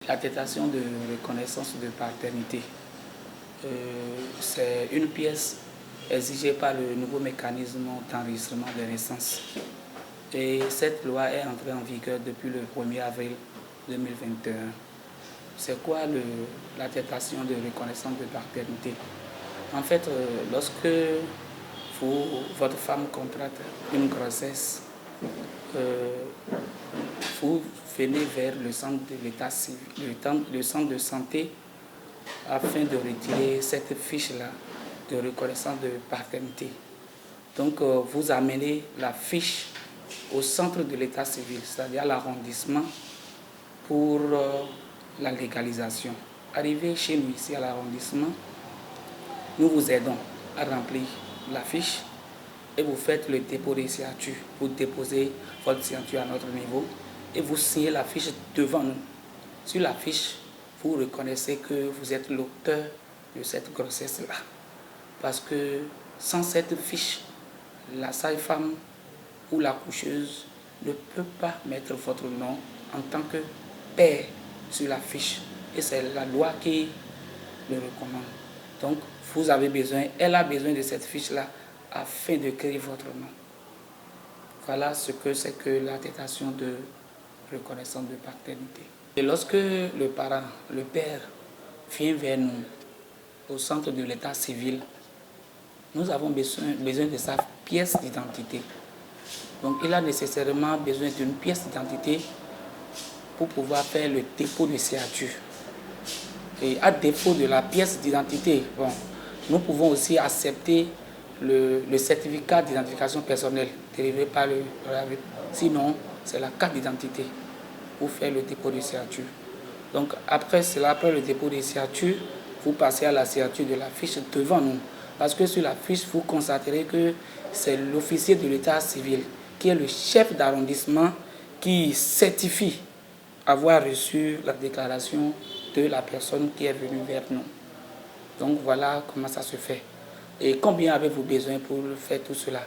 L'attestation de reconnaissance de paternité, c'est une pièce exigée par le nouveau mécanisme d'enregistrement des naissances. Et cette loi est entrée en vigueur depuis le 1er avril 2021. C'est quoi l'attestation de reconnaissance de paternité? En fait, lorsque votre femme contracte une grossesse, vous venez vers le centre de l'état civil, le centre de santé, afin de retirer cette fiche-là de reconnaissance de paternité. Donc, vous amenez la fiche au centre de l'état civil, c'est-à-dire à l'arrondissement, pour la légalisation. Arrivé chez nous ici à l'arrondissement, nous vous aidons à remplir la fiche et vous faites le dépôt des signatures. Vous déposez votre signature à notre niveau et vous signez la fiche devant nous. Sur la fiche, vous reconnaissez que vous êtes l'auteur de cette grossesse-là. Parce que sans cette fiche, la sage-femme ou la coucheuse ne peut pas mettre votre nom en tant que père sur la fiche. Et c'est la loi qui le recommande. Donc, elle a besoin de cette fiche-là afin de créer votre nom. Voilà ce que c'est que l'attestation de reconnaissance de paternité. Et lorsque le parent, le père, vient vers nous au centre de l'état civil, nous avons besoin de sa pièce d'identité. Donc, il a nécessairement besoin d'une pièce d'identité pour pouvoir faire le dépôt de signature. Et à défaut de la pièce d'identité, nous pouvons aussi accepter le certificat d'identification personnelle délivré par le RAVIP. Sinon, c'est la carte d'identité pour faire le dépôt de signature. Donc, après le dépôt de signature, vous passez à la signature de la fiche devant nous. Parce que sur la fiche, vous constaterez que c'est l'officier de l'état civil qui est le chef d'arrondissement qui certifie avoir reçu la déclaration de la personne qui est venue vers nous. Donc voilà comment ça se fait. Et combien avez-vous besoin pour faire tout cela?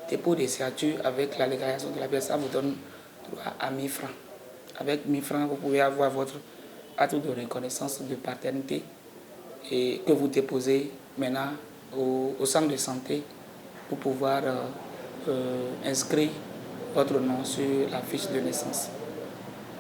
Dépôt de signature avec la légalisation de la pièce, ça vous donne droit à 1000 francs. Avec 1000 francs, vous pouvez avoir votre acte de reconnaissance de paternité et que vous déposez maintenant au centre de santé pour pouvoir inscrire votre nom sur la fiche de naissance.